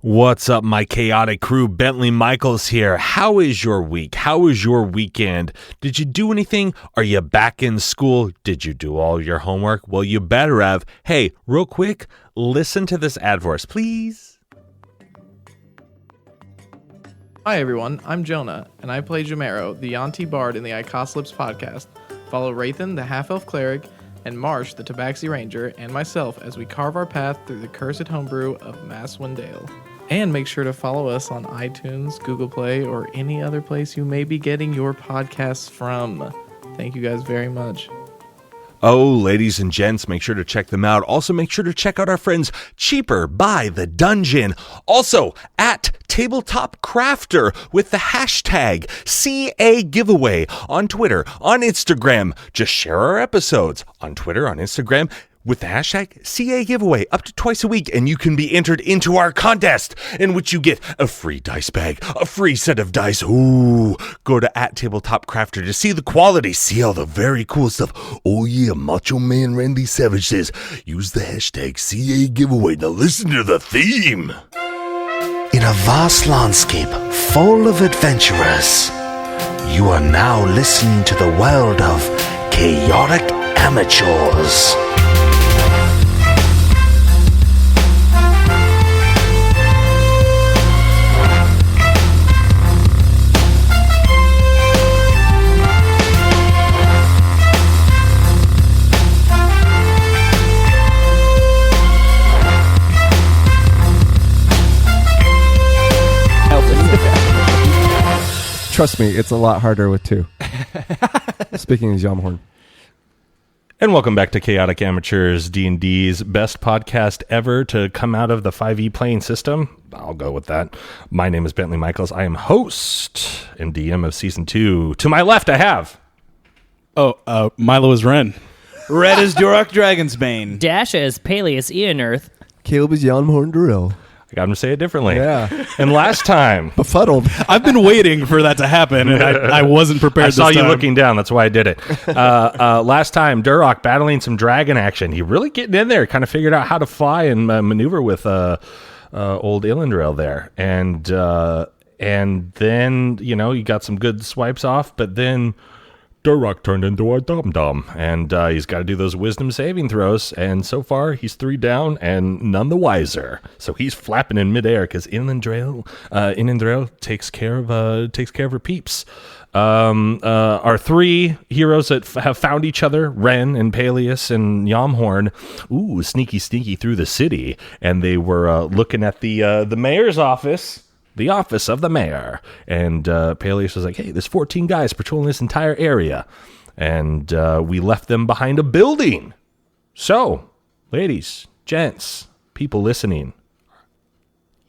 What's up, my chaotic crew? Bentley Michaels here. How is your week? How was your weekend? Did you do anything? Are you back in school? Did you do all your homework? Well, you better have. Hey, real quick, listen to this ad for us, please. Hi, everyone. I'm Jonah, and I play Jamero, the Yonti Bard in the Icoslips podcast. Follow Rathan, the half-elf cleric, and Marsh, the Tabaxi Ranger, and myself as we carve our path through the cursed homebrew of Masswindale. And make sure to follow us on iTunes, Google Play, or any other place you may be getting your podcasts from. Thank you guys very much. Oh, ladies and gents, make sure to check them out. Also, make sure to check out our friends Cheaper by the Dungeon. Also, at Tabletop Crafter with the hashtag CA Giveaway on Twitter, on Instagram. Just share our episodes on Twitter, on Instagram, with the hashtag CA Giveaway up to twice a week, and you can be entered into our contest in which you get a free dice bag, a free set of dice. Ooh, go to @TabletopCrafter to see the quality, see all the very cool stuff. Oh yeah, Macho Man Randy Savage says, use the hashtag CA Giveaway. Now listen to the theme. In a vast landscape full of adventurers, you are now listening to the world of chaotic amateurs. Trust me, it's a lot harder with two. Speaking of Jamhorn. And welcome back to Chaotic Amateurs, D&D's best podcast ever to come out of the 5e playing system. I'll go with that. My name is Bentley Michaels. I am host and DM of Season 2. To my left, I have... Milo is Ren. Red is Durak Dragonsbane. Dasha is Peleus Eonerth. Caleb is Jamhorn Durrell. I got him to say it differently. Yeah. And last time... Befuddled. I've been waiting for that to happen, and I wasn't prepared I this saw you time. looking down. That's why I did it. Last time, Durak battling some dragon action. He really getting in there. Kind of figured out how to fly and maneuver with old Ilendril there. And then, you got some good swipes off, but then... Durak turned into a dum-dum, and he's got to do those wisdom saving throws, and so far he's 3 down and none the wiser. So he's flapping in midair because Ilendril takes care of her peeps. Our 3 heroes that have found each other, Ren and Peleus and Jamhorn, sneaky through the city, and they were looking at the mayor's office. The office of the mayor. And Peleus was like, hey, there's 14 guys patrolling this entire area. And we left them behind a building. So, ladies, gents, people listening,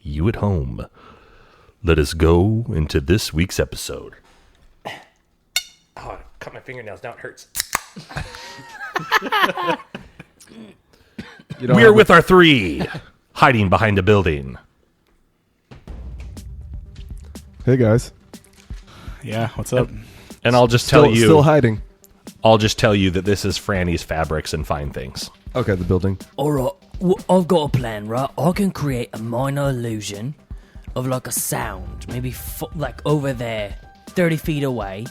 you at home, let us go into this week's episode. Oh, I cut my fingernails. Now it hurts. We're with our 3 hiding behind a building. Hey, guys. Yeah, what's up? And I'll just tell you... Still hiding. I'll just tell you that this is Franny's Fabrics and Fine Things. Okay, the building. Alright, I've got a plan, right? I can create a minor illusion of like a sound, maybe like over there, 30 feet away,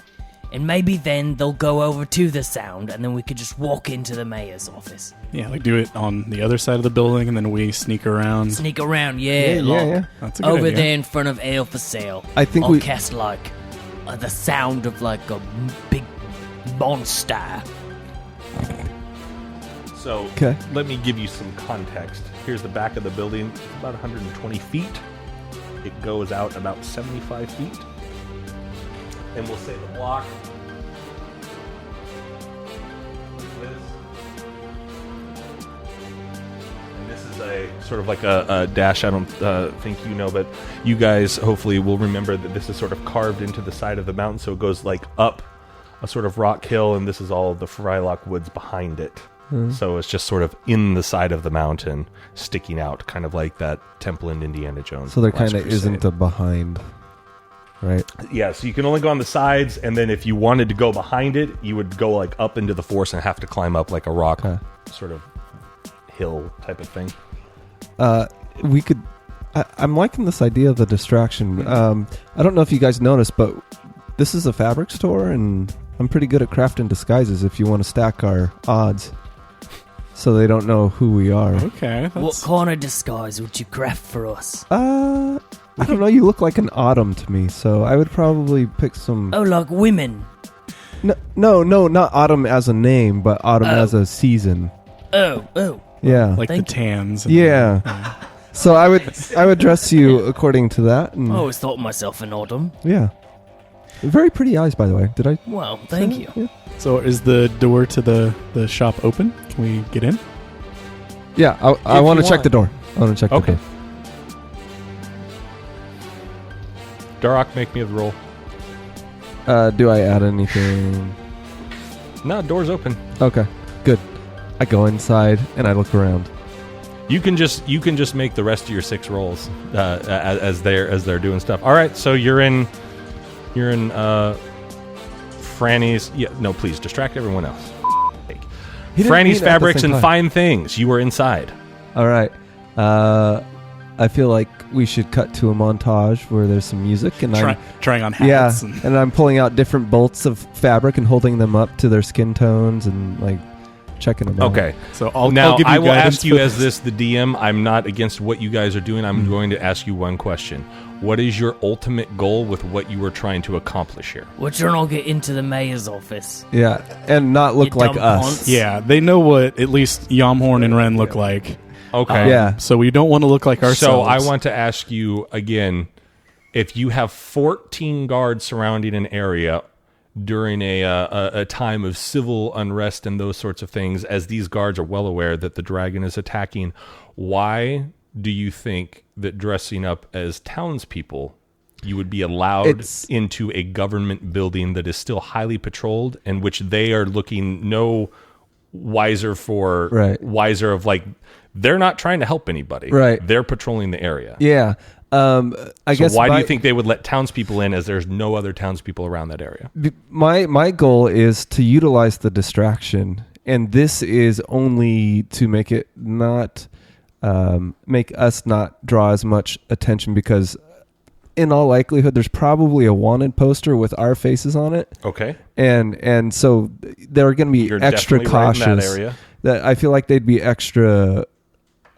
and maybe then they'll go over to the sound, and then we could just walk into the mayor's office. Yeah, like do it on the other side of the building, and then we sneak around. Sneak around, yeah. That's a good over idea. there in front of Ale for Sale. I think I'll we cast like the sound of like a big monster. So, let me give you some context. Here's the back of the building. It's about 120 feet. It goes out about 75 feet. And we'll say the block is. And this is a sort of like a dash. I don't think you know, but you guys hopefully will remember that this is sort of carved into the side of the mountain. So it goes like up a sort of rock hill, and this is all of the Frylock Woods behind it. So it's just sort of in the side of the mountain, sticking out, kind of like that temple in Indiana Jones. So there kind of isn't a behind, right? Yeah, so you can only go on the sides, and then if you wanted to go behind it, you would go like up into the forest and have to climb up like a rock sort of hill type of thing. We could... I'm liking this idea of the distraction. I don't know if you guys noticed, but this is a fabric store, and I'm pretty good at crafting disguises if you want to stack our odds so they don't know who we are. Okay. What kind of disguise would you craft for us? I don't know. You look like an autumn to me, so I would probably pick some... Oh, like women? No, not autumn as a name, but autumn as a season. Oh. Yeah. Like the tans. Yeah. So I would dress you according to that. And, I always thought myself an autumn. Yeah. Very pretty eyes, by the way. Did I? Well, thank you. Yeah. So is the door to the shop open? Can we get in? Yeah, I want to check the door. I want to check the door. Darok, make me a roll. Do I add anything? No, door's open. Okay, good. I go inside and I look around. You can just make the rest of your 6 rolls as they're doing stuff. All right, so you're in Franny's. Yeah, no, please distract everyone else. Franny's Fabrics and Fine Things. You were inside. All right. I feel like we should cut to a montage where there's some music and I'm trying on hats. Yeah, and I'm pulling out different bolts of fabric and holding them up to their skin tones and like checking them out. Okay. So I'll give you I will ask you as the DM. I'm not against what you guys are doing. I'm going to ask you one question. What is your ultimate goal with what you were trying to accomplish here? We're trying to get into the mayor's office. Yeah, and not look like us. Punts. Yeah, they know what at least Yamhorn and Ren look like. Okay. Yeah. So we don't want to look like ourselves. So I want to ask you again, if you have 14 guards surrounding an area during a time of civil unrest and those sorts of things, as these guards are well aware that the dragon is attacking, why do you think that dressing up as townspeople, you would be allowed into a government building that is still highly patrolled and which they are looking no wiser of like, they're not trying to help anybody. Right. They're patrolling the area. Yeah. I guess why do you think they would let townspeople in as there's no other townspeople around that area? My goal is to utilize the distraction, and this is only to make it not make us not draw as much attention, because in all likelihood there's probably a wanted poster with our faces on it. Okay. And so they're going to be extra cautious. Right in that area. That I feel like they'd be extra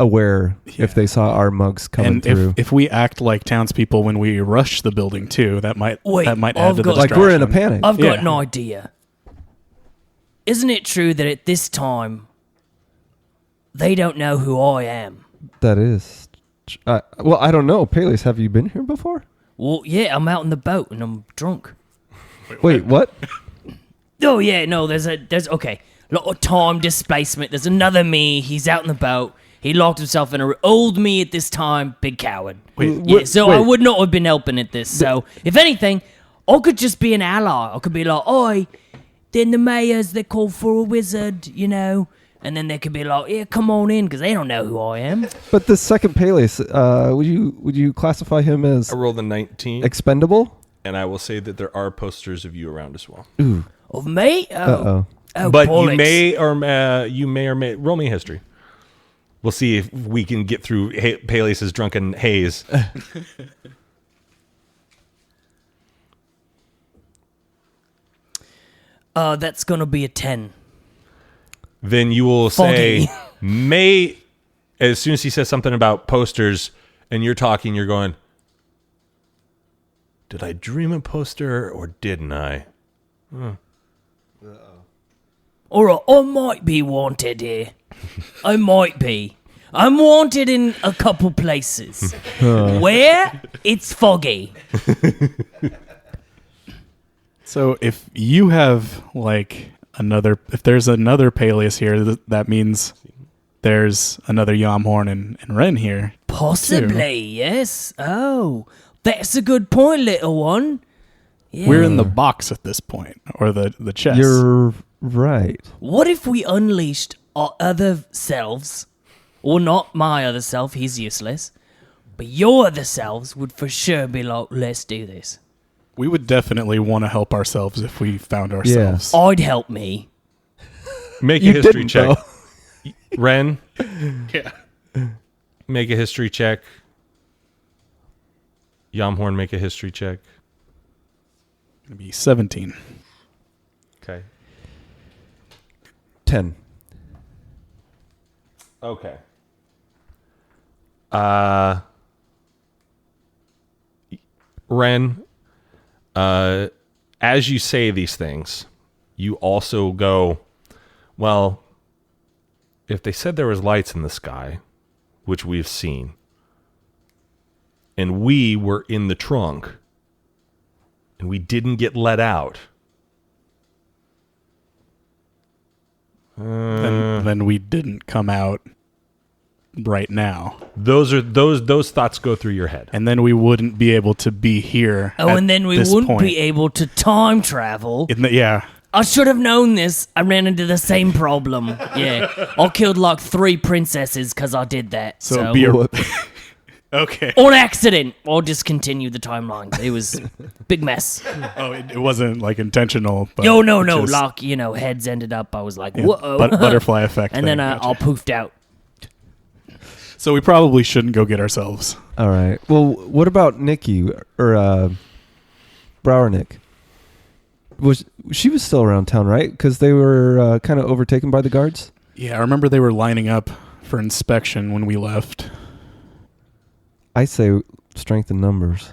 aware if they saw our mugs coming through. If we act like townspeople when we rush the building too, that might add to the distraction. Like we're in a panic. I've got an idea. Isn't it true that at this time they don't know who I am? That is. Well, I don't know. Peleus, have you been here before? Well, yeah, I'm out in the boat and I'm drunk. Wait, what? Oh yeah, no. There's okay. A lot of time displacement. There's another me. He's out in the boat. He locked himself in a old me at this time. Big coward. I would not have been helping at this. So, if anything, I could just be an ally. I could be like, oi, then the mayors, they call for a wizard, you know. And then they could be like, yeah, come on in, because they don't know who I am. But the second Peleus, would you classify him as I rolled a 19. expendable? And I will say that there are posters of you around as well. Ooh. Of me? Uh-oh. Oh, but bollocks. you may or may roll me history. We'll see if we can get through Peleus' drunken haze. That's gonna be a 10. Then you will Foggy. say, as soon as he says something about posters and you're talking, you're going, did I dream a poster or didn't I? Alright, I might be wanted here. I might be. I'm wanted in a couple places. Where? It's foggy. So if you have if there's another Peleus here, that means there's another Yamhorn and Ren here. Possibly, yes. Oh, that's a good point, little one. Yeah. We're in the box at this point, or the chest. You're right. What if we unleashed our other selves? Or not my other self, he's useless. But your other selves would for sure be like, let's do this. We would definitely want to help ourselves if we found ourselves. Yeah. I'd help me. Make a history check. Ren? Yeah. Make a history check. Yamhorn make a history check. It'd be 17. Okay. 10. Okay. Ren, as you say these things, you also go, well, if they said there was lights in the sky, which we've seen, and we were in the trunk, and we didn't get let out, Then we didn't come out right now. those thoughts go through your head. And then we wouldn't be able to be here. Oh, and then we wouldn't be able to time travel. Yeah. I should have known this. I ran into the same problem. Yeah. I killed like 3 princesses because I did that. So So, it'd be a... Okay. on accident. I'll just continue the timeline. It was big mess. Oh, it wasn't like intentional. But No. just- Like, heads ended up. I was like, yeah, whoa. butterfly effect. And thing. then I all poofed out. So we probably shouldn't go get ourselves. All right. Well, what about Nikki or Brower Nick? She was still around town, right? Because they were kind of overtaken by the guards. Yeah, I remember they were lining up for inspection when we left. I say strength in numbers.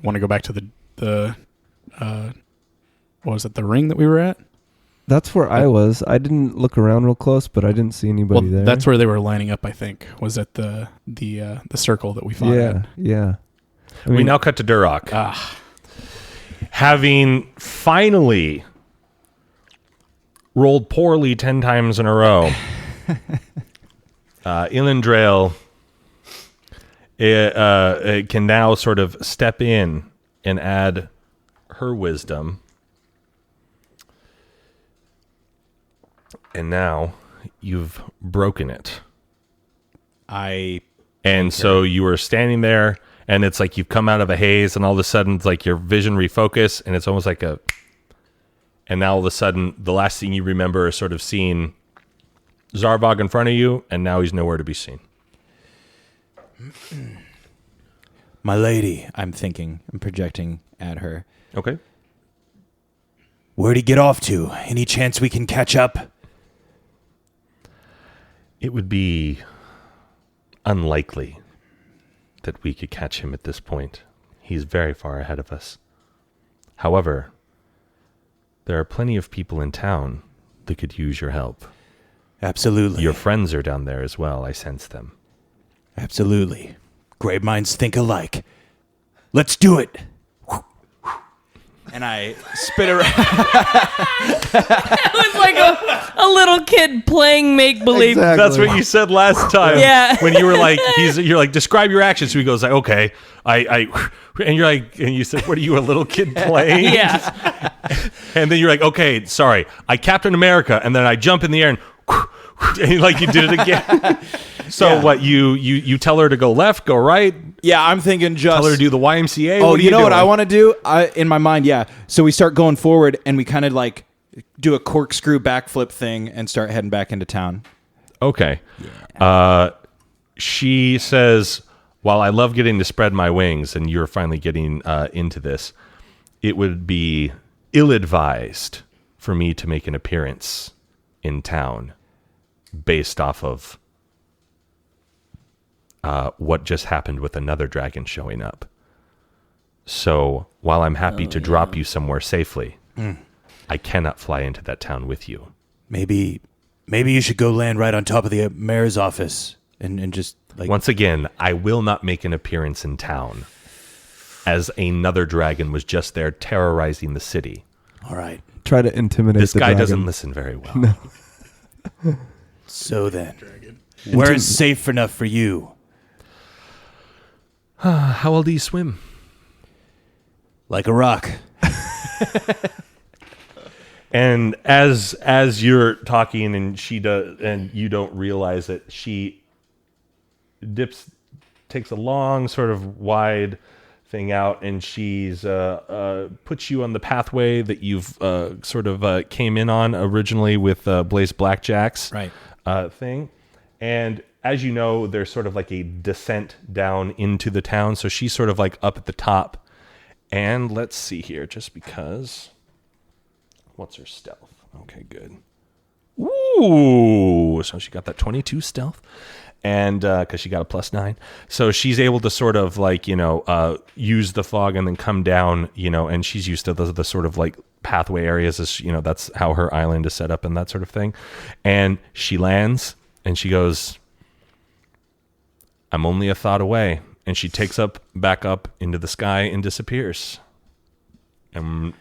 Want to go back to the what was it, the ring that we were at? That's where I was. I didn't look around real close, but I didn't see anybody there. That's where they were lining up, I think. Was at the circle that we fought at. Yeah. We now cut to Duroc. Having finally rolled poorly 10 times in a row, Ilandrail it can now sort of step in and add her wisdom. And now you've broken it. And so you were standing there, and it's like you've come out of a haze, and all of a sudden it's like your vision refocus, and it's almost like and now all of a sudden the last thing you remember is sort of seeing Zarvog in front of you, and now he's nowhere to be seen. My lady, I'm projecting at her. Okay. Where'd he get off to? Any chance we can catch up? It would be unlikely that we could catch him at this point. He's very far ahead of us. However, there are plenty of people in town that could use your help. Absolutely. Your friends are down there as well. I sense them. Absolutely. Great minds think alike. Let's do it. And I spit around. It was like a little kid playing make-believe. Exactly. That's what you said last time. Yeah. When you were like, you're like, describe your actions. So he goes like, okay, and you're like, and you said, what are you, a little kid playing? Yeah. And then you're like, okay, sorry, I Captain America, and then I jump in the air and like you did it again. So Yeah. what, you tell her to go left, go right, Yeah, I'm thinking just... tell her to do the YMCA? Oh, What are you know what doing? I want to do? In my mind, yeah. So we start going forward, and we kind of like do a corkscrew backflip thing and start heading back into town. Okay. She says, while I love getting to spread my wings, and you're finally getting into this, it would be ill-advised for me to make an appearance in town based off of what just happened with another dragon showing up. So while I'm happy to drop you somewhere safely, I cannot fly into that town with you. Maybe you should go land right on top of the mayor's office and just like... Once again, I will not make an appearance in town, as another dragon was just there terrorizing the city. All right. Try to intimidate This the guy dragon. doesn't listen very well. So then, where is safe enough for you? How well do you swim? Like a rock. And as you're talking, and she does, and you don't realize it, she takes a long sort of wide thing out, and she's puts you on the pathway that you've sort of came in on originally with Blaze Blackjack's Right. thing. And as you know, there's sort of like a descent down into the town. So she's sort of like up at the top. And let's see here, just because. What's her stealth? Okay, good. Ooh, so she got that 22 stealth. And because she got a +9. So she's able to sort of like, use the fog and then come down, and she's used to the sort of like pathway areas. That's how her island is set up and that sort of thing. And she lands and she goes, I'm only a thought away. And she takes back up into the sky and disappears. And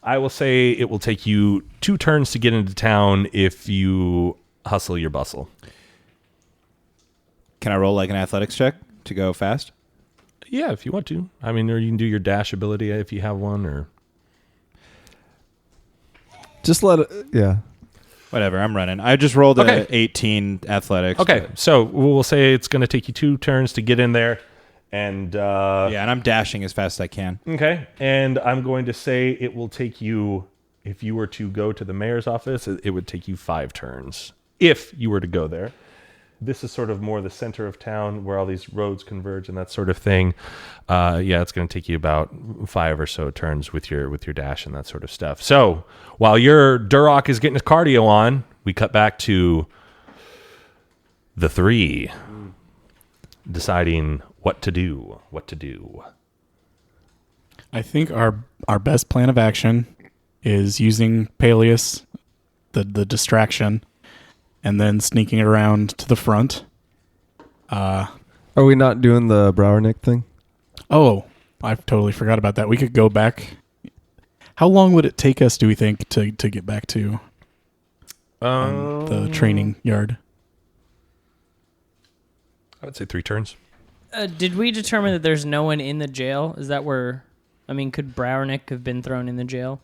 I will say it will take you 2 turns to get into town if you hustle your bustle. Can I roll like an athletics check to go fast? Yeah, if you want to. I mean, or you can do your dash ability if you have one, or just let it. Yeah. Whatever, I'm running. I just rolled a 18 athletics. Okay, so we'll say it's going to take you 2 turns to get in there. And and I'm dashing as fast as I can. Okay, and I'm going to say it will take you, if you were to go to the mayor's office, it would take you 5 turns if you were to go there. This is sort of more the center of town where all these roads converge and that sort of thing. It's going to take you about 5 or so turns with your dash and that sort of stuff. So while your Duroc is getting his cardio on, we cut back to the 3 deciding what to do. I think our best plan of action is using Peleus, the distraction, and then sneaking around to the front. Are we not doing the Browernick thing? Oh, I totally forgot about that. We could go back. How long would it take us, do we think, to get back to the training yard? I would say 3 turns. Did we determine that there's no one in the jail? Is that where... I mean, could Browernick have been thrown in the jail?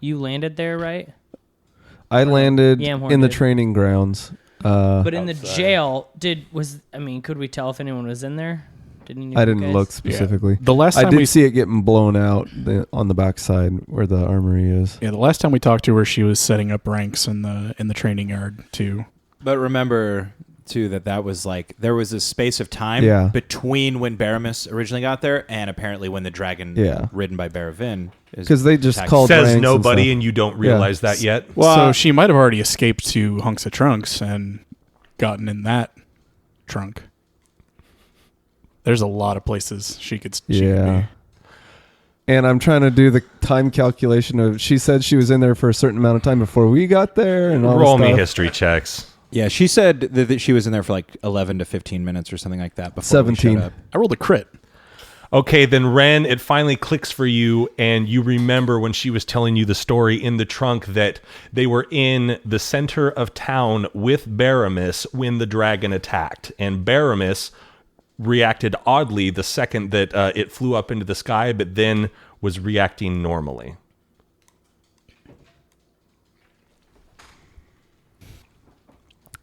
You landed there, right? I landed Yamhorn in the did. training grounds. But in the jail, could we tell if anyone was in there? I didn't look specifically. Yeah. The last I time did see it getting blown out on the backside where the armory is. Yeah, the last time we talked to her, she was setting up ranks in the training yard too. But remember too that was like there was a space of time between when Baramis originally got there and apparently when the dragon ridden by Baravin. Because they just called says ranks nobody and you don't realize that yet. Well, so she might have already escaped to Hunks of Trunks and gotten in that trunk. There's a lot of places she could be. And I'm trying to do the time calculation of. She said she was in there for a certain amount of time before we got there, and all roll this me stuff. history checks. Yeah, she said that she was in there for like 11 to 15 minutes or something like that before 17. we showed up. I rolled a crit. Okay, then Ren, it finally clicks for you, and you remember when she was telling you the story in the trunk that they were in the center of town with Baramis when the dragon attacked, and Baramis reacted oddly the second that it flew up into the sky, but then was reacting normally.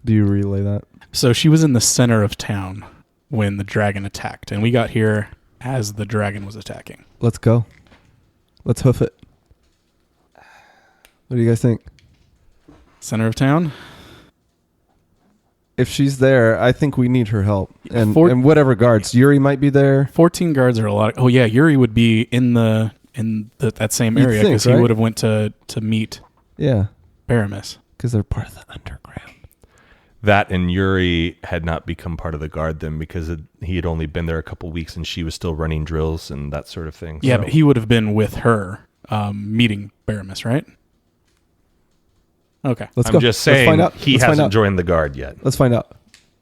Do you relay that? So she was in the center of town when the dragon attacked, and we got here as the dragon was attacking. Let's go. Let's hoof it. What do you guys think? Center of town? If she's there, I think we need her help. And whatever guards. Yuri might be there. 14 guards are a lot. Oh yeah, Yuri would be in that same area because he would have went to meet Baramis. Because they're part of the underground. That and Yuri had not become part of the guard then because he had only been there a couple weeks and she was still running drills and that sort of thing. Yeah, but he would have been with her meeting Baramis, right? Okay. I'm just saying he hasn't joined the guard yet. Let's find out.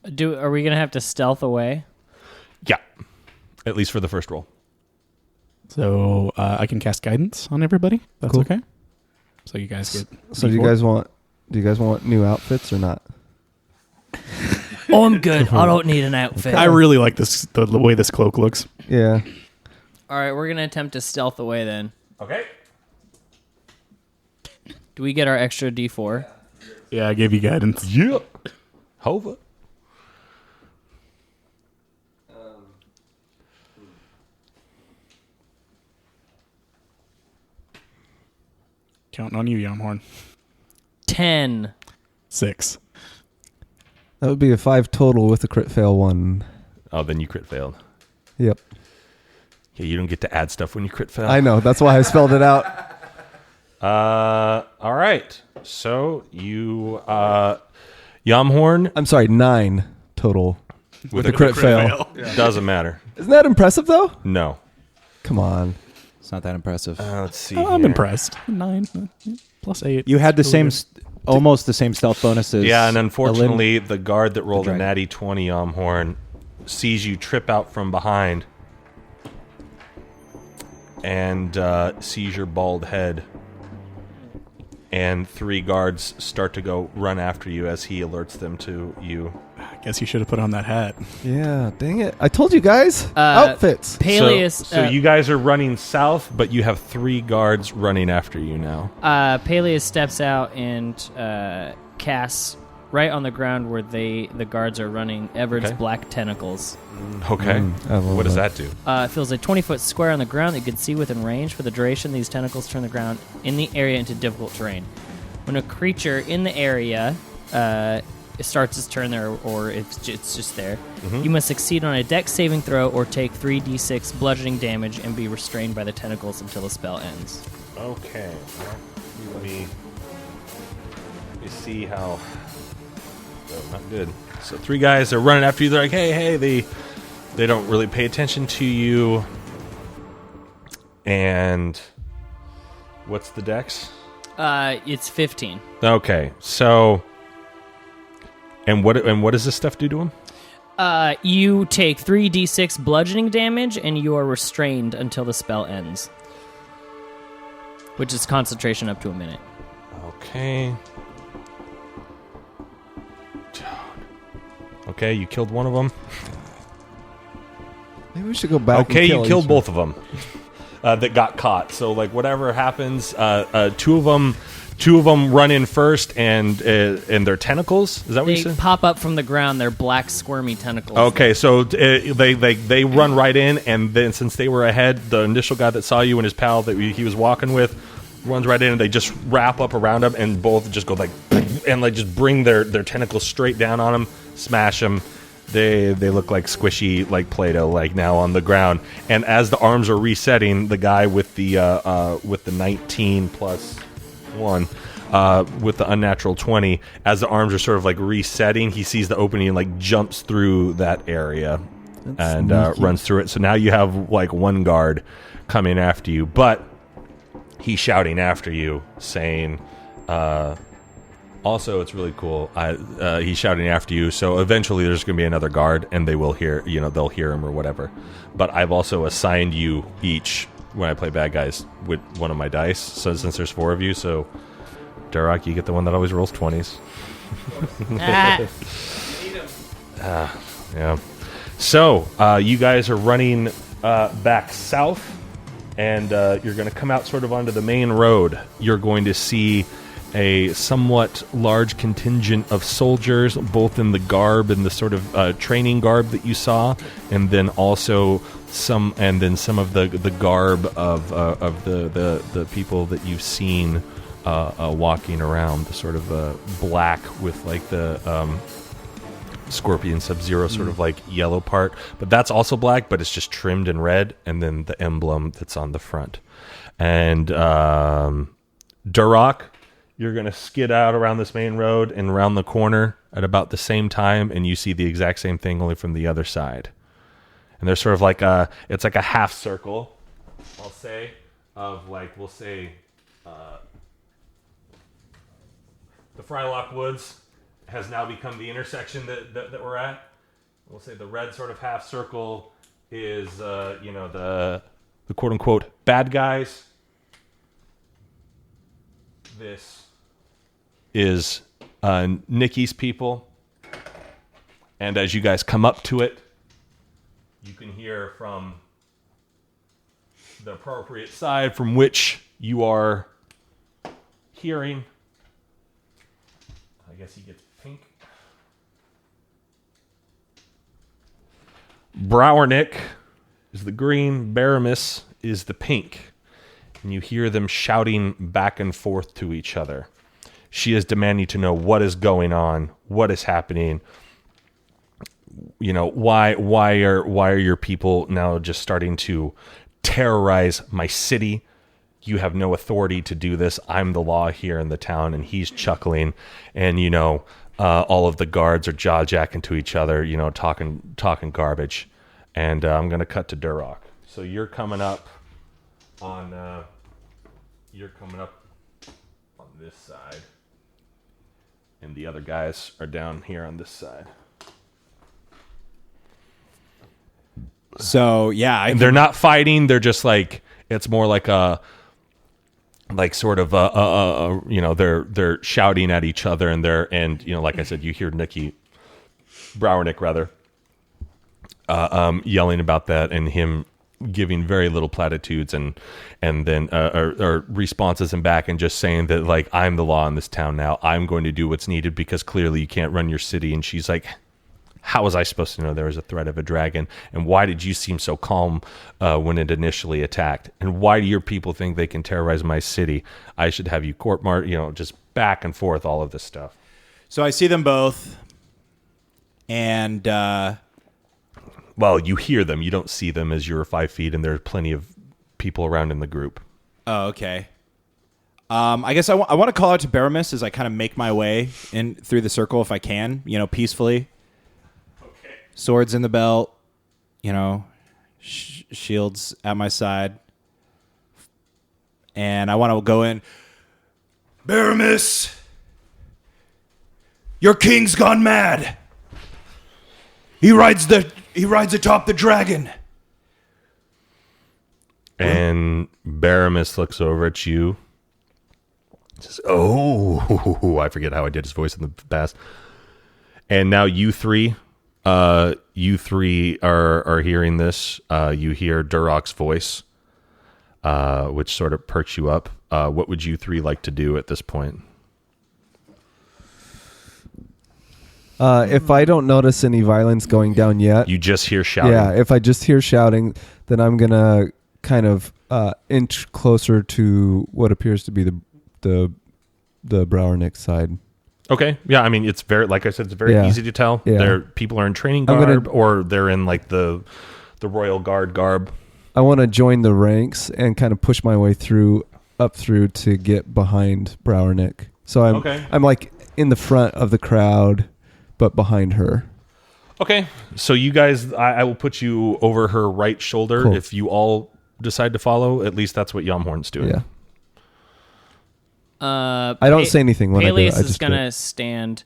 Are we going to have to stealth away? Yeah, at least for the first roll. So I can cast guidance on everybody. That's cool. Okay. So you guys get. So do you guys want new outfits or not? Oh, I'm good. I don't need an outfit. I really like this the way this cloak looks. Yeah. All right, we're gonna attempt to stealth away then. Okay. Do we get our extra D4? Yeah, I gave you guidance. Yeah. Hova. Counting on you, Yamhorn. 10. 6. That would be a 5 total with a crit fail 1. Oh, then you crit failed. Yep. Yeah, you don't get to add stuff when you crit fail. I know. That's why I spelled it out. All right. So you, Yamhorn. I'm sorry, 9 total with a crit fail. Doesn't matter. Isn't that impressive, though? No. Come on. It's not that impressive. Let's see. I'm impressed. 9 plus 8. You had the same, almost the same stealth bonuses. Yeah, and unfortunately, the guard that rolled a dragon. natty 20, Yamhorn, sees you trip out from behind and sees your bald head. And 3 guards start to go run after you as he alerts them to you. I guess you should have put on that hat. Yeah, dang it. I told you guys. Outfits. Peleus. So you guys are running south, but you have 3 guards running after you now. Peleus steps out and casts right on the ground where the guards are running Everett's black tentacles. Okay. What does that do? It fills a 20-foot square on the ground that you can see within range. For the duration, these tentacles turn the ground in the area into difficult terrain. When a creature in the area starts its turn there, or it's just there, you must succeed on a dex saving throw or take 3d6 bludgeoning damage and be restrained by the tentacles until the spell ends. Okay. Let me see how... Oh, not good. So 3 guys are running after you. They're like, hey, they don't really pay attention to you. And what's the dex? It's 15. Okay, so and what does this stuff do to him? You take 3d6 bludgeoning damage, and you are restrained until the spell ends, which is concentration up to a minute. Okay. Okay, you killed one of them. Maybe we should go back. Okay, and you killed both of them that got caught. So, like, whatever happens, 2 of them run in first, and their tentacles. Is that what you They said? pop up from the ground. They're black, squirmy tentacles. Okay, so they run right in, and then since they were ahead, the initial guy that saw you and his pal that he was walking with runs right in, and they just wrap up around him, and both just go like, and like just bring their tentacles straight down on him, smash him. They look like squishy, like Play-Doh, like now on the ground. And as the arms are resetting, the guy with the 19 plus 1 with the unnatural 20, as the arms are sort of like resetting, he sees the opening and like jumps through that area and runs through it. So now you have like 1 guard coming after you, but he's shouting after you, saying, also, it's really cool. He's shouting after you, so eventually there's going to be another guard, and they will hear, they'll hear him or whatever. But I've also assigned you each, when I play bad guys, with one of my dice. So since there's 4 of you, so Duroc, you get the one that always rolls 20s. Yeah. So you guys are running back south, and you're going to come out sort of onto the main road. You're going to see a somewhat large contingent of soldiers, both in the garb and the sort of training garb that you saw, and then also some of the garb of the people that you've seen walking around, the sort of black with like the Scorpion Sub-Zero sort of like yellow part, but that's also black, but it's just trimmed in red, and then the emblem that's on the front. And Duroc, you're going to skid out around this main road and around the corner at about the same time, and you see the exact same thing, only from the other side. And there's sort of like it's like a half circle, I'll say, of like, we'll say, the Frylock Woods has now become the intersection that we're at. We'll say the red sort of half circle is, the quote-unquote bad guys. This is Nikki's people, and as you guys come up to it, you can hear from the appropriate side from which you are hearing. I guess he gets pink. Browernick is the green, Baramis is the pink, and you hear them shouting back and forth to each other. She is demanding to know what is going on, what is happening. why are your people now just starting to terrorize my city? You have no authority to do this. I'm the law here in the town. And he's chuckling, and all of the guards are jaw-jacking to each other, talking garbage. And I'm gonna cut to Durok. So you're coming up on this side, and the other guys are down here on this side. So yeah, they're not fighting. They're just like, it's more like they're shouting at each other, and like I said, you hear Browernick rather, yelling about that, and him giving very little platitudes and then or responses and back, and just saying that, like, I'm the law in this town now. I'm going to do what's needed because clearly you can't run your city. And she's like, how was I supposed to know there was a threat of a dragon? And why did you seem so calm when it initially attacked? And why do your people think they can terrorize my city? I should have you just back and forth, all of this stuff. So I see them both, and well, you hear them. You don't see them as you're 5 feet, and there's plenty of people around in the group. Oh, okay. I guess I want to call out to Baramis as I kind of make my way in through the circle if I can, peacefully. Okay. Swords in the belt, shields at my side. And I want to go in. Baramis, your king's gone mad. He rides atop the dragon. And Baramis looks over at you. Says, "Oh, I forget how I did his voice in the past." And now you three are hearing this. You hear Durok's voice, which sort of perks you up. What would you three like to do at this point? If I don't notice any violence going down yet, you just hear shouting. Yeah, if I just hear shouting, then I'm gonna kind of inch closer to what appears to be the Browernick side. Okay, yeah, I mean, it's very, like I said, it's very easy to tell. Yeah. People are in training garb, or they're in like the royal guard garb. I want to join the ranks and kind of push my way up through to get behind Browernick. So I'm like in the front of the crowd, but behind her. Okay, so you guys, I will put you over her right shoulder. Cool. If you all decide to follow. At least that's what Yomhorn's doing. Yeah. I don't say anything when Peleus I do it. is going to stand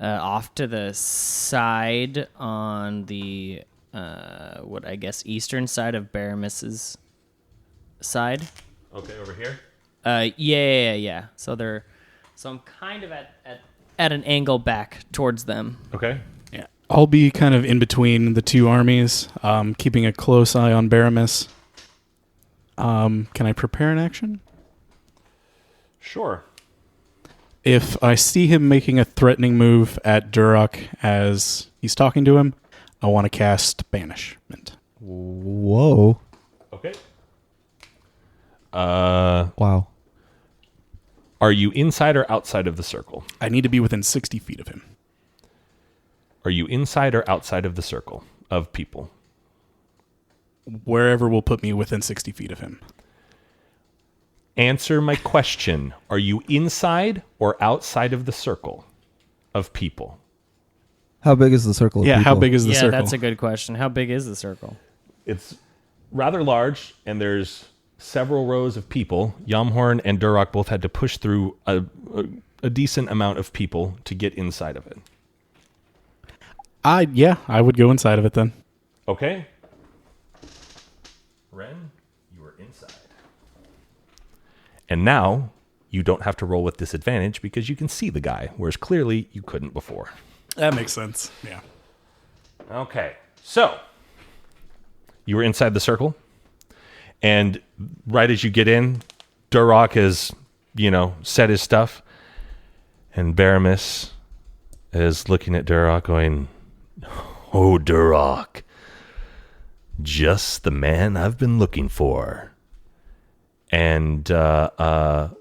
off to the side on the, what I guess, eastern side of Baramis's side. Okay, over here? Yeah. So I'm kind of at an angle back towards them. Okay. Yeah. I'll be kind of in between the two armies, keeping a close eye on Baramis. Can I prepare an action? Sure. If I see him making a threatening move at Durok as he's talking to him, I want to cast Banishment. Whoa. Okay. Wow. Are you inside or outside of the circle? I need to be within 60 feet of him. Are you inside or outside of the circle of people? Wherever will put me within 60 feet of him. Answer my question. Are you inside or outside of the circle of people? How big is the circle of people? How big is the circle? Yeah, that's a good question. How big is the circle? It's rather large, and there's several rows of people. Yomhorn and Durok both had to push through a decent amount of people to get inside of it. I would go inside of it then. Okay. Ren, you are inside. And now you don't have to roll with disadvantage because you can see the guy, whereas clearly you couldn't before. That makes sense. Yeah. Okay. So you were inside the circle, and right as you get in, Durok has, said his stuff, and Baramis is looking at Durok going, "Oh, Durok, just the man I've been looking for." And Browernick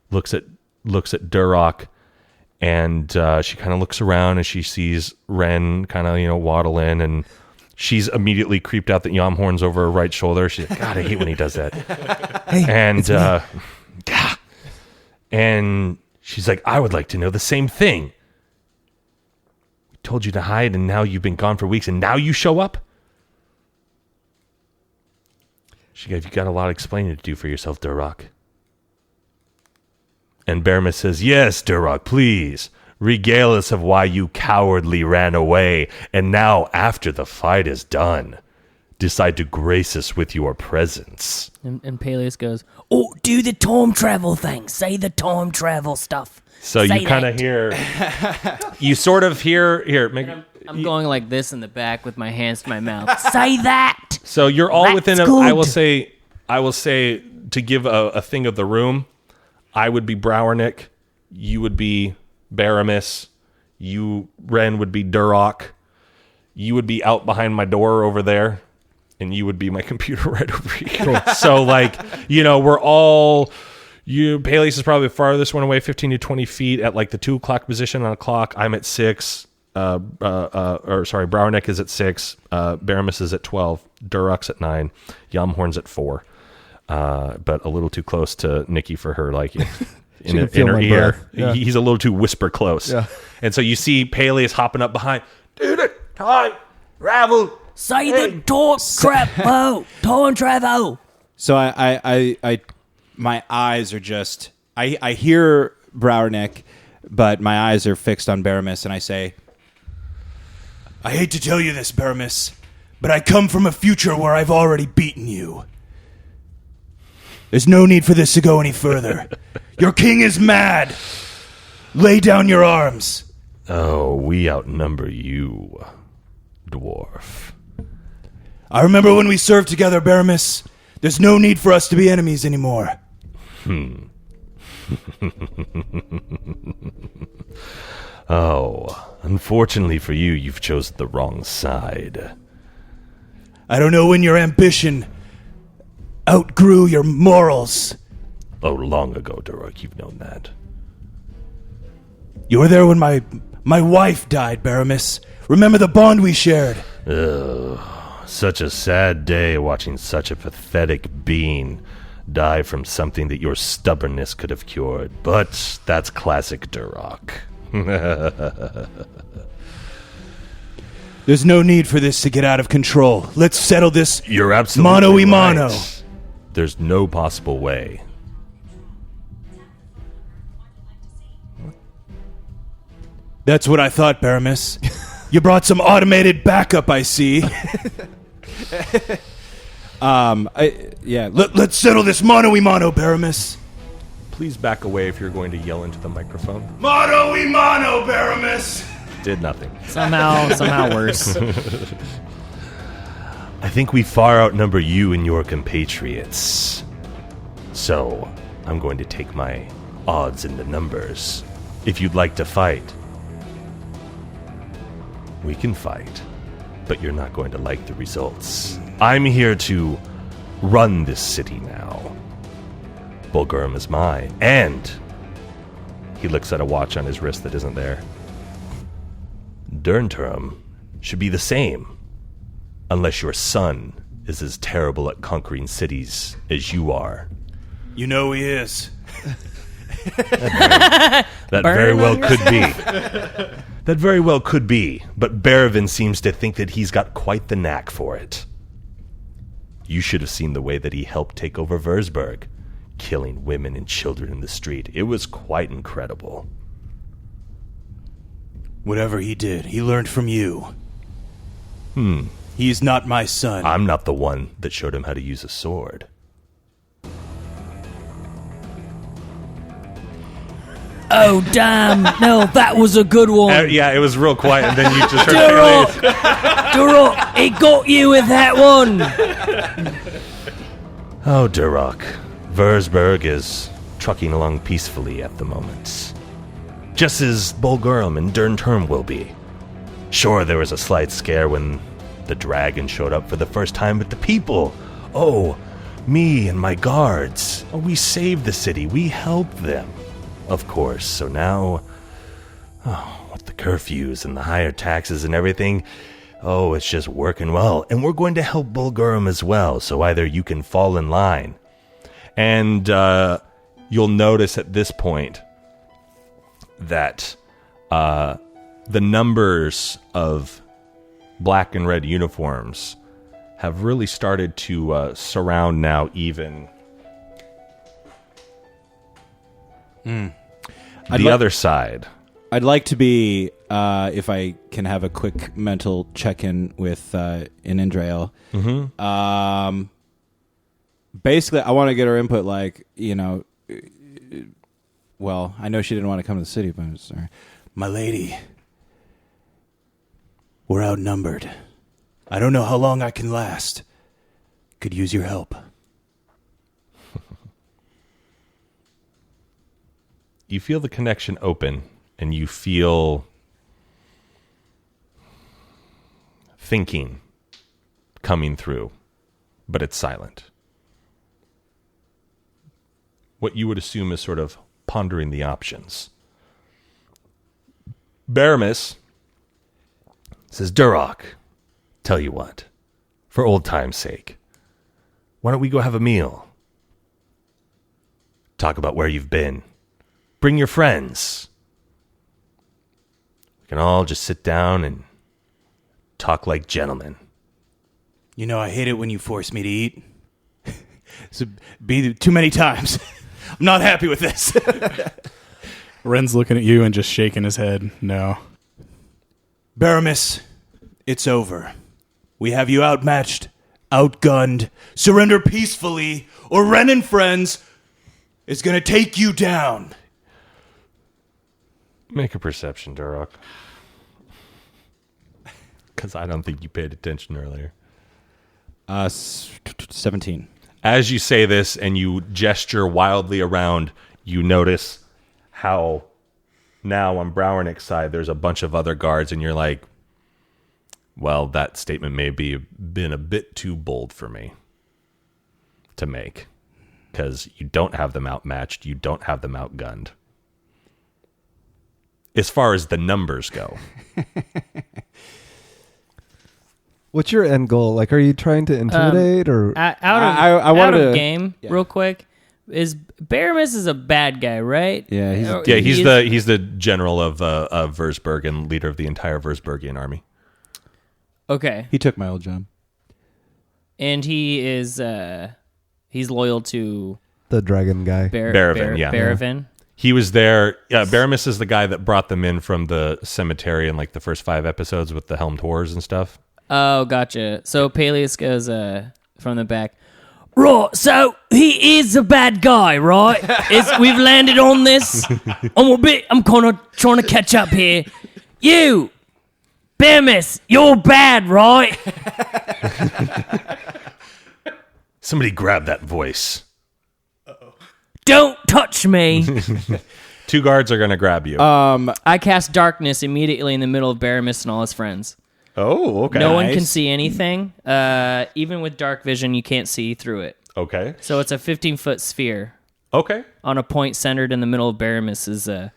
looks at Durok And she kind of looks around and she sees Ren kind of, waddle in, and she's immediately creeped out that Yamhorn's over her right shoulder. She's like, God, I hate when he does that. And she's like, I would like to know the same thing. We told you to hide, and now you've been gone for weeks, and now you show up? She goes, you got a lot of explaining to do for yourself, Duroc. And Baramis says, yes, Duroc, please. Regale us of why you cowardly ran away, and now, after the fight is done, decide to grace us with your presence. And Peleus goes, oh, do the time travel thing. Say the time travel stuff. So Say you kind of hear, you sort of hear, I'm going like this in the back with my hands to my mouth. Say that. So you're all That's within good. I will say to give a thing of the room, I would be Browernick, you would be Baramis, Ren would be Duroc, you would be out behind my door over there, and you would be my computer right over here. Cool. So we're all, Peleus is probably the farthest one away, 15 to 20 feet at like the 2 o'clock position on a clock. I'm at 6. Browernick is at 6. Baramis is at 12. Duroc's at 9. Yamhorn's at 4. But a little too close to Nikki for her liking. In her ear. Yeah. He's a little too whisper close. Yeah. And so you see Peleus hopping up behind. Dude, time, ravel. Say the time travel. So I my eyes are just, I hear Browernick, but my eyes are fixed on Baramis, and I say, I hate to tell you this, Baramis, but I come from a future where I've already beaten you. There's no need for this to go any further. Your king is mad. Lay down your arms. Oh, we outnumber you, dwarf. I remember when we served together, Baramis. There's no need for us to be enemies anymore. Oh, unfortunately for you, you've chosen the wrong side. I don't know when your ambition outgrew your morals. Oh, long ago, Duroc, you've known that. You were there when my wife died, Baramis. Remember the bond we shared? Ugh, such a sad day watching such a pathetic being die from something that your stubbornness could have cured. But that's classic Duroc. There's no need for this to get out of control. Let's settle this. You're absolutely mano-y-mano. right. There's no possible way. That's what I thought, Baramis. You brought some automated backup, I see. Let's settle this mano-y-mano, Baramis. Please back away if you're going to yell into the microphone. Mano-y-mano, Baramis. Did nothing. Somehow worse. I think we far outnumber you and your compatriots. So, I'm going to take my odds in the numbers. If you'd like to fight, we can fight. But you're not going to like the results. I'm here to run this city now. Bulgurum is mine. And he looks at a watch on his wrist that isn't there. Durnturum should be the same. Unless your son is as terrible at conquering cities as you are. You know he is. That very well could be. That very well could be, but Berovin seems to think that he's got quite the knack for it. You should have seen the way that he helped take over Würzburg, killing women and children in the street. It was quite incredible. Whatever he did, he learned from you. He's not my son. I'm not the one that showed him how to use a sword. Oh, damn. No, that was a good one. Yeah, it was real quiet, and then you just heard Duroc, it got you with that one. Oh, Duroc. Würzburg is trucking along peacefully at the moment. Just as Bulgurum and Durnturm will be. Sure, there was a slight scare when the dragon showed up for the first time, but the people, me and my guards, we saved the city, we helped them, of course. So now With the curfews and the higher taxes and everything, it's just working well. And we're going to help Bulgurum as well, so either you can fall in line. And you'll notice at this point that the numbers of black and red uniforms have really started to surround now even the other side. I'd like to be, if I can have a quick mental check-in with Inindrael. Mm-hmm. Basically, I want to get her input, like, well, I know she didn't want to come to the city, but I'm sorry. My lady, we're outnumbered. I don't know how long I can last. Could use your help. You feel the connection open, and you feel thinking coming through, but it's silent. What you would assume is sort of pondering the options. Baramis says, Durok, tell you what, for old time's sake, why don't we go have a meal? Talk about where you've been. Bring your friends. We can all just sit down and talk like gentlemen. I hate it when you force me to eat. It's be too many times. I'm not happy with this. Ren's looking at you and just shaking his head. No. Baramis, it's over. We have you outmatched, outgunned. Surrender peacefully, or Ren and Friends is going to take you down. Make a perception, Durok. Because I don't think you paid attention earlier. 17. As you say this and you gesture wildly around, you notice how now on Browernick's side there's a bunch of other guards, and you're like, well, that statement may be been a bit too bold for me to make. Because you don't have them outmatched, you don't have them outgunned. As far as the numbers go. What's your end goal? Like, are you trying to intimidate or out of game? Yeah. Real quick, Baramis is a bad guy, right? Yeah, he's the general of Würzburg and leader of the entire Würzburgian army. Okay, he took my old job, and he is he's loyal to the dragon guy, Baravin. Baravin. He was there. Yeah, Baramis is the guy that brought them in from the cemetery in like the first 5 episodes with the helmed whores and stuff. Oh, gotcha. So Peleus goes from the back. Right, so he is a bad guy, right? We've landed on this. I'm kind of trying to catch up here. You, Baramis, you're bad, right? Somebody grab that voice. Don't touch me. 2 guards are going to grab you. I cast darkness immediately in the middle of Baramis and all his friends. Oh, okay. No one can see anything. Even with dark vision, you can't see through it. Okay. So it's a 15-foot sphere. Okay. On a point centered in the middle of Baramis's okay,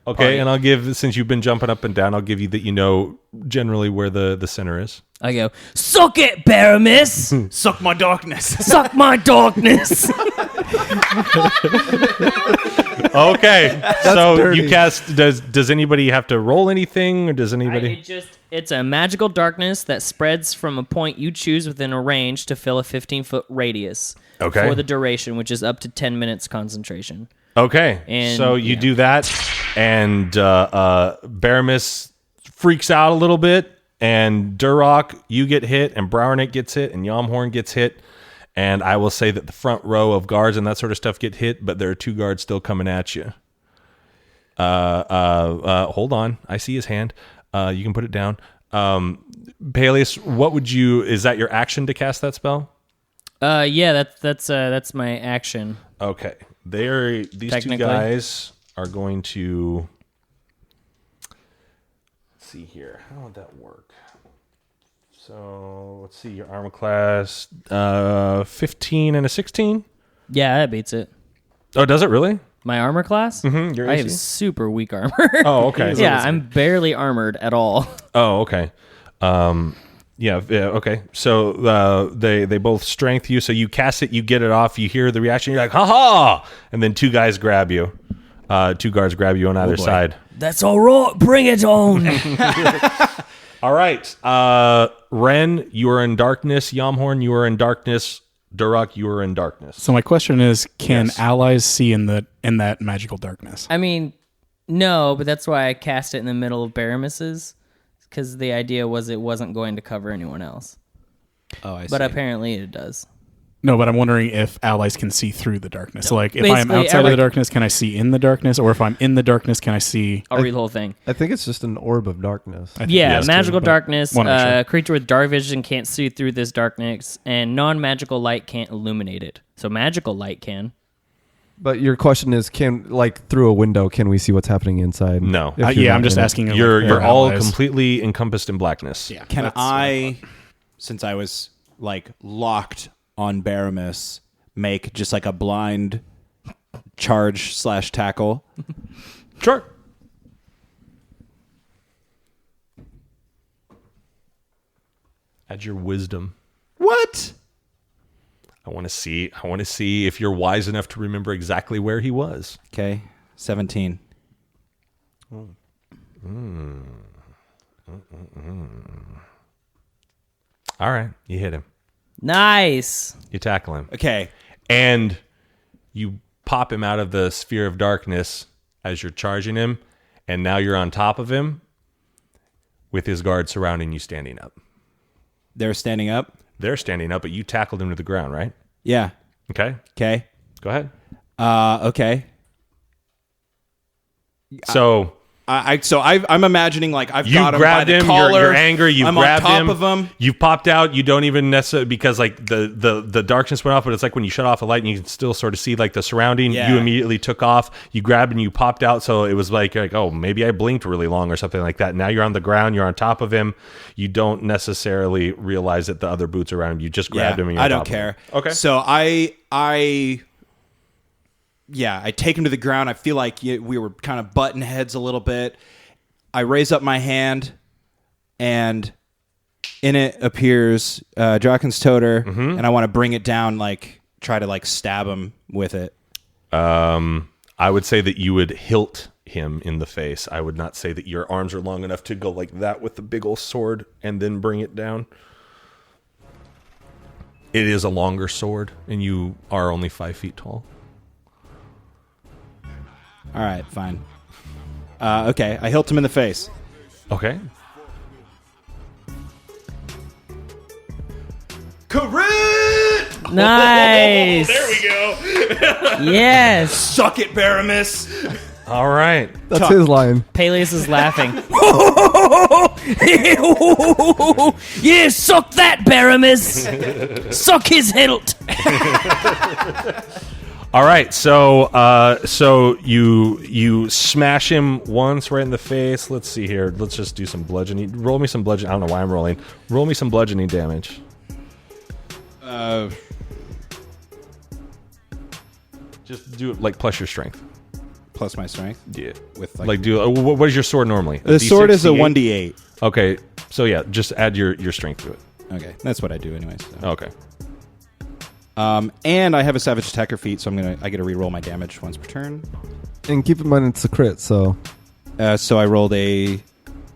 party. And I'll give, since you've been jumping up and down, I'll give you that you know generally where the center is. I go, suck it, Baramis! Suck my darkness. Suck my darkness! Okay. So dirty. You cast, does anybody have to roll anything, or does anybody? It's a magical darkness that spreads from a point you choose within a range to fill a 15-foot radius. Okay. For the duration, which is up to 10 minutes concentration. Okay. And so you do that, and Baramis freaks out a little bit, and Durok, you get hit, and Browernick gets hit, and Yomhorn gets hit. And I will say that the front row of guards and that sort of stuff get hit, but there are 2 guards still coming at you. Hold on. I see his hand. You can put it down. Peleus, what would you... Is that your action to cast that spell? Yeah, that's my action. Okay. These 2 guys are going to... Let's see here. How would that work? So, let's see. Your armor class, 15 and a 16? Yeah, that beats it. Oh, does it really? My armor class? Mm-hmm. Your I AC? have super weak armor. Oh, okay. Yeah, I'm barely armored at all. Oh, okay. Yeah, okay. So they both strength you. So you cast it, you get it off, you hear the reaction, you're like, ha ha! And then two guys grab you. Two guards grab you on either side. That's all right. Bring it on. All right. Ren, you are in darkness. Yamhorn, you are in darkness. Durak, you are in darkness. So my question is, can Yes. allies see in that magical darkness? I mean, no, but that's why I cast it in the middle of Baramis's, because the idea was it wasn't going to cover anyone else. Oh, I see. But apparently it does. No, but I'm wondering if allies can see through the darkness. So like, if I'm Basically, outside of every- the darkness, can I see in the darkness? Or if I'm in the darkness, can I see? I'll read the whole thing. I think it's just an orb of darkness. I think Yeah, yes, magical too, but darkness. wanna make sure. Creature with dark vision can't see through this darkness, and non-magical light can't illuminate it. So magical light can. But your question is, can like through a window, can we see what's happening inside? No. If you're Yeah, not I'm just in it? asking. like, You're for all allies. completely encompassed in blackness. Yeah. Can that's what I, since I was like locked on Baramis, make just like a blind charge / tackle? Sure. Add your wisdom. What? I want to see if you're wise enough to remember exactly where he was. Okay, 17. All right, you hit him. Nice. You tackle him. Okay, And you pop him out of the sphere of darkness as you're charging him, and now you're on top of him with his guard surrounding you standing up. they're standing up. They're standing up, but you tackled him to the ground, right? Yeah. Okay, Okay. go ahead. Okay. So I'm imagining like I've you got him grabbed by the him, collar. you're angry, you I'm grabbed on top him, of him. You've popped out, you don't even necessarily, because like the darkness went off, but it's like when you shut off a light and you can still sort of see like the surrounding, Yeah. you immediately took off, you grabbed and you popped out, so it was like, oh, maybe I blinked really long or something like that. Now you're on the ground, you're on top of him, you don't necessarily realize that the other boots around him, you just grabbed him and you're I on don't top of him. care. Okay. So I take him to the ground. I feel like we were kind of butting heads a little bit. I raise up my hand, and in it appears Draken's Toter, and I want to bring it down, like try to like stab him with it. I would say that you would hilt him in the face. I would not say that your arms are long enough to go like that with the big old sword and then bring it down. It is a longer sword, and you are only 5 feet tall. All right, fine. Okay, I hilt him in the face. Okay. Correct! Nice. There we go. Yes. Suck it, Baramis. All right. That's his line. Peleus is laughing. Yeah, suck that, Baramis. Suck his hilt. All right. So you smash him once right in the face. Let's see here. Let's just do some bludgeoning. Roll me some bludgeoning. I don't know why I'm rolling. Roll me some bludgeoning damage. Just do it like plus your strength. Plus my strength. Yeah. With Like do what is your sword normally? the sword is a D6, 1d8. Okay. So yeah, just add your strength to it. Okay, that's what I do anyway. So. Okay. And I have a savage attacker feat, so I get to reroll my damage once per turn. And keep in mind it's a crit, so So I rolled a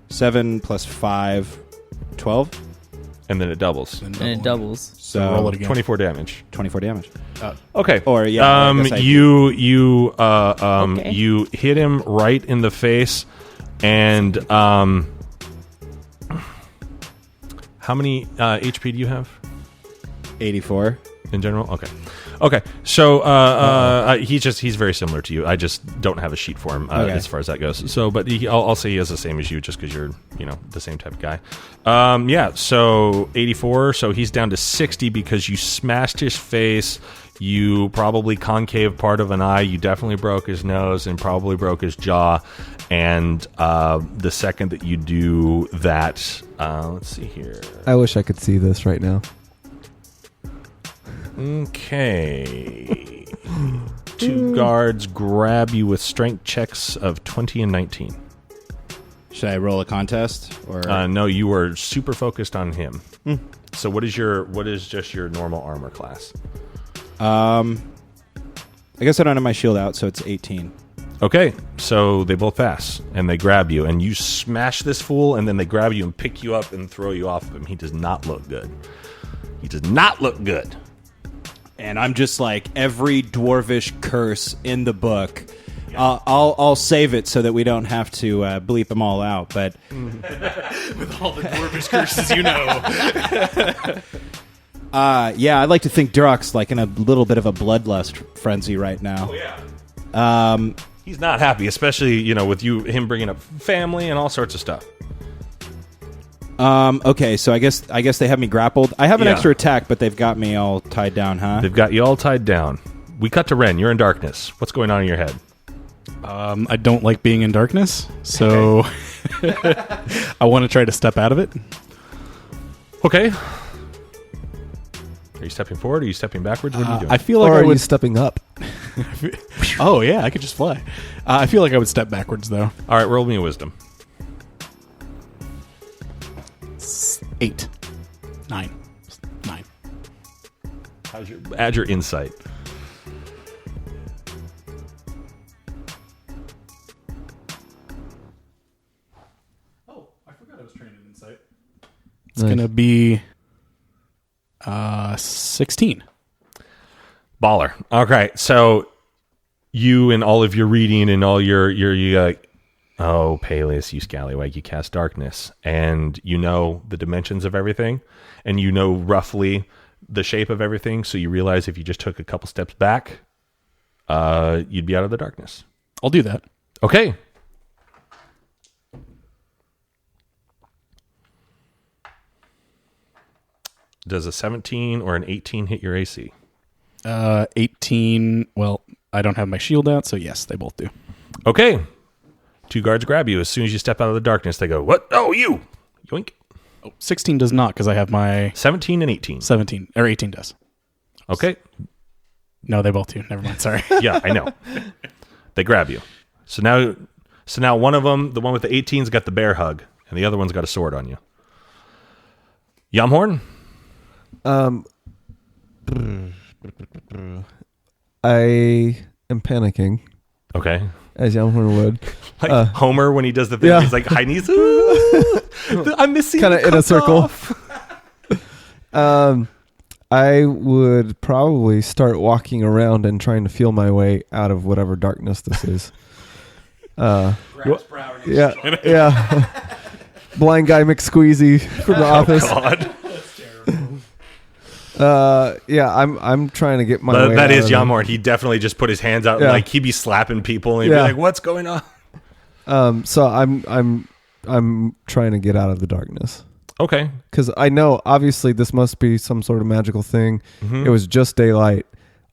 7 plus 5, 12. And then it doubles. And it doubles. So roll it again. 24 damage. 24 damage. Okay. Or, yeah, I guess I you Okay. you hit him right in the face, and how many HP do you have 84. in general? Okay. So he's very similar to you. I just don't have a sheet for him Okay. as far as that goes. So, but I'll say he has the same as you, just because you're the same type of guy. Yeah. So 84. So he's down to 60 because you smashed his face. You probably concave part of an eye. You definitely broke his nose and probably broke his jaw. And the second that you do that, let's see here. I wish I could see this right now. Okay. two guards grab you with strength checks of 20 and 19. Should I roll a contest or No, you are super focused on him. So what is just your normal armor class? I guess I don't have my shield out, so it's 18. Okay, so they both pass, and they grab you, and you smash this fool, and then they grab you and pick you up and throw you off of him. He does not look good. He does not look good. And I'm just like every dwarvish curse in the book. I'll save it so that we don't have to bleep them all out. But With all the dwarvish curses, you know. yeah, I'd like to think Durok's like in a little bit of a bloodlust frenzy right now. Oh yeah. He's not happy, especially with him bringing up family and all sorts of stuff. Okay, so I guess they have me grappled. I have an Yeah. extra attack, but they've got me all tied down, huh? They've got you all tied down. We cut to Ren. You're in darkness. What's going on in your head? I don't like being in darkness, so I want to try to step out of it. Okay. Are you stepping forward? Are you stepping backwards? What are you doing? I feel Or like are I you would. stepping up? Oh yeah, I could just fly. I feel like I would step backwards though. All right, roll me a wisdom. 8, 9. Add your insight. Oh, I forgot I was trained in insight. It's gonna be 16. Baller. Okay, so you and all of your reading and all your oh, Peleus, you scallywag, you cast darkness, and you know the dimensions of everything, and you know roughly the shape of everything, so you realize if you just took a couple steps back, you'd be out of the darkness. I'll do that. Okay. Does a 17 or an 18 hit your AC? 18. Well, I don't have my shield out, so yes, they both do. Okay. Two guards grab you. As soon as you step out of the darkness, they go, "What? Oh, you!" Yoink. 16 does not because I have my 17 and 18. 17 or 18 does. Okay. No, they both do. Never mind. Sorry. Yeah, I know. They grab you. So now one of them, the one with the 18's got the bear hug, and the other one's got a sword on you. Yamhorn? I am panicking, Okay. as Yamhorn would. Like Homer when he does the thing, yeah. he's like, high knees. I'm missing. Kind of the in a circle. cutoff. I would probably start walking around and trying to feel my way out of whatever darkness this is. Yeah. Blind guy McSqueezy from the office. God. Yeah, I'm trying to get my way That out is of it. Yamhorn. He definitely just put his hands out, Yeah. like he'd be slapping people, and he'd be Yeah. like, "What's going on?" So I'm trying to get out of the darkness. Okay. Because I know, obviously, this must be some sort of magical thing. Mhm. It was just daylight.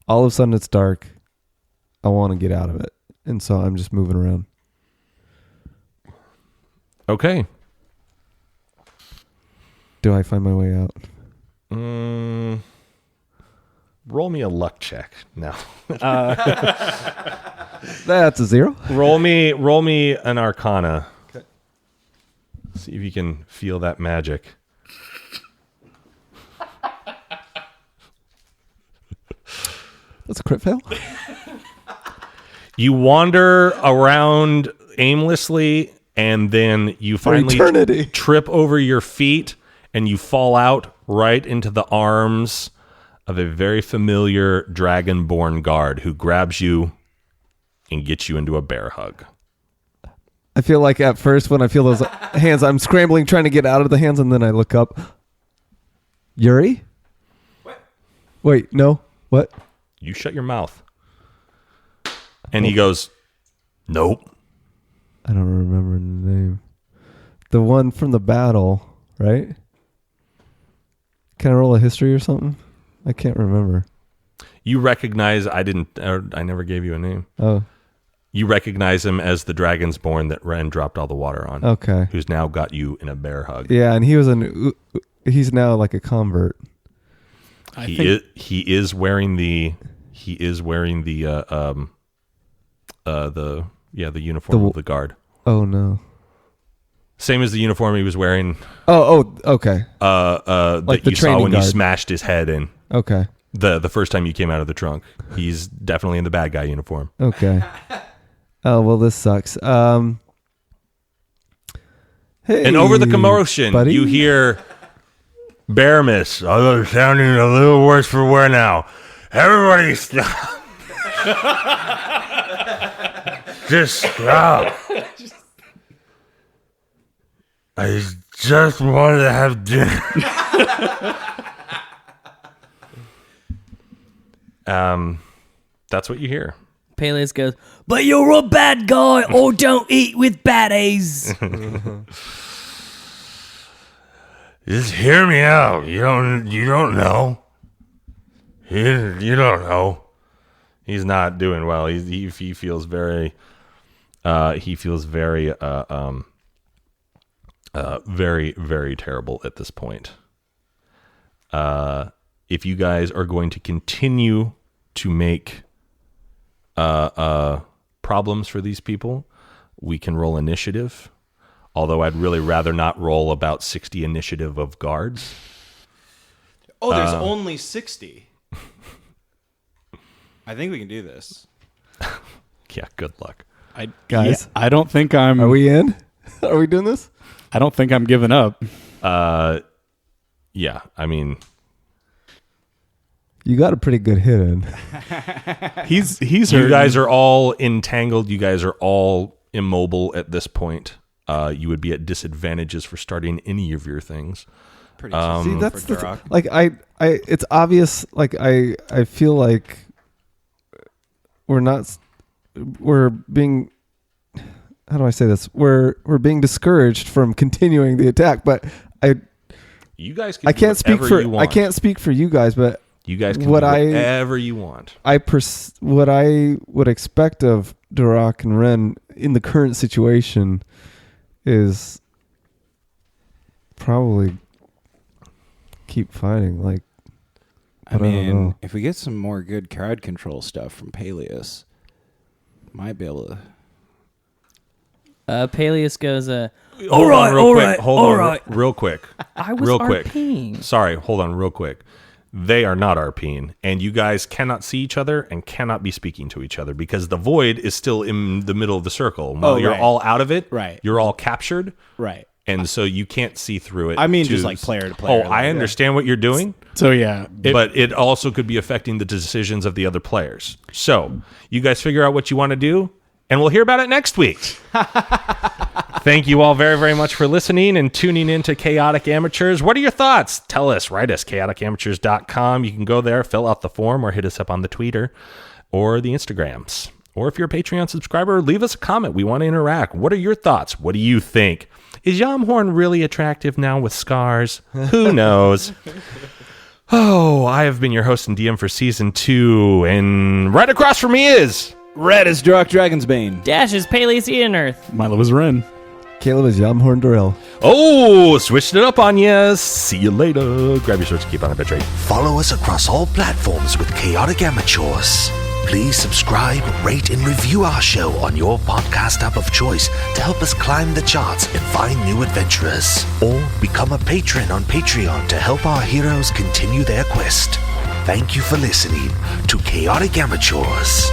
All of a sudden, it's dark. I want to get out of it. And so I'm just moving around. Okay. Do I find my way out? Roll me a luck check. No. That's a 0. roll me an Arcana. Okay. See if you can feel that magic. That's a crit fail. You wander around aimlessly, and then you For finally eternity. trip over your feet, and you fall out right into the arms of a very familiar dragonborn guard who grabs you and gets you into a bear hug. I feel like at first when I feel those hands, I'm scrambling trying to get out of the hands, and then I look up. Yuri? What? Wait, no. What? You shut your mouth. And he goes, "Nope." I don't remember the name. The one from the battle, right? Can I roll a history or something? I can't remember. You recognize, I never gave you a name. Oh, You recognize him as the Dragonsborn that Ren dropped all the water on. okay. Who's now got you in a bear hug. Yeah, and he's now like a convert. He is wearing the He is wearing the uniform of the guard. Oh no. Same as the uniform he was wearing. Okay. That the you saw training when you guard. smashed his head in. Okay. The first time you came out of the trunk. He's definitely in the bad guy uniform. Okay. Oh well, this sucks. Hey, And over the commotion, buddy. you hear Baramis. Although sounding a little worse for wear now. Everybody stop. Just stop. I just wanted to have dinner. That's what you hear. Peleus goes, but you're a bad guy, or don't eat with baddies. Just hear me out. You don't know. You don't know. He's not doing well. He feels very very, very terrible at this point. If you guys are going to continue to make problems for these people, we can roll initiative. Although I'd really rather not roll about 60 initiative of guards. Oh, there's only 60. I think we can do this. Yeah, good luck. Guys, I don't think I'm. are we in? Are we doing this? I don't think I'm giving up. Yeah, I mean, You got a pretty good hit in. He's you hurting. guys are all entangled. You guys are all immobile at this point. You would be at disadvantages for starting any of your things. Pretty See, that's for the Duroc. like it's obvious. Like I feel like we're being. How do I say this? We're being discouraged from continuing the attack, but You guys can I do can't speak whatever for you want. I can't speak for you guys, but You guys can what do I- whatever you want. what I would expect of Duroc and Ren in the current situation is probably keep fighting. Like, I but I don't mean, know. if we get some more good crowd control stuff from Peleus, might be able to. Peleus goes, Hold on real quick. Hold on real quick. I was Real quick. RPing. Sorry, hold on real quick. They are not RPing, and you guys cannot see each other and cannot be speaking to each other because the void is still in the middle of the circle. While you're right. all out of it, Right. You're all captured, Right. and so you can't see through it. I mean, just like player to player. Oh, I understand what you're doing, So yeah, but it also could be affecting the decisions of the other players. So you guys figure out what you want to do, and we'll hear about it next week. Thank you all very, very much for listening and tuning in to Chaotic Amateurs. What are your thoughts? Tell us. Write us, chaoticamateurs.com. You can go there, fill out the form, or hit us up on the Twitter or the Instagrams. Or if you're a Patreon subscriber, leave us a comment. We want to interact. What are your thoughts? What do you think? Is Yamhorn really attractive now with scars? Who knows? Oh, I have been your host and DM for Season 2, and right across from me is... Red is Duroc Dragonsbane. Dash is Peleus Eden Earth. Milo was Ren. Caleb is Yamhorn Durrell. Oh, switched it up on ya. See you later. Grab your swords, keep on adventuring. Follow us across all platforms with Chaotic Amateurs. Please subscribe, rate, and review our show on your podcast app of choice to help us climb the charts and find new adventurers. Or become a patron on Patreon to help our heroes continue their quest. Thank you for listening to Chaotic Amateurs.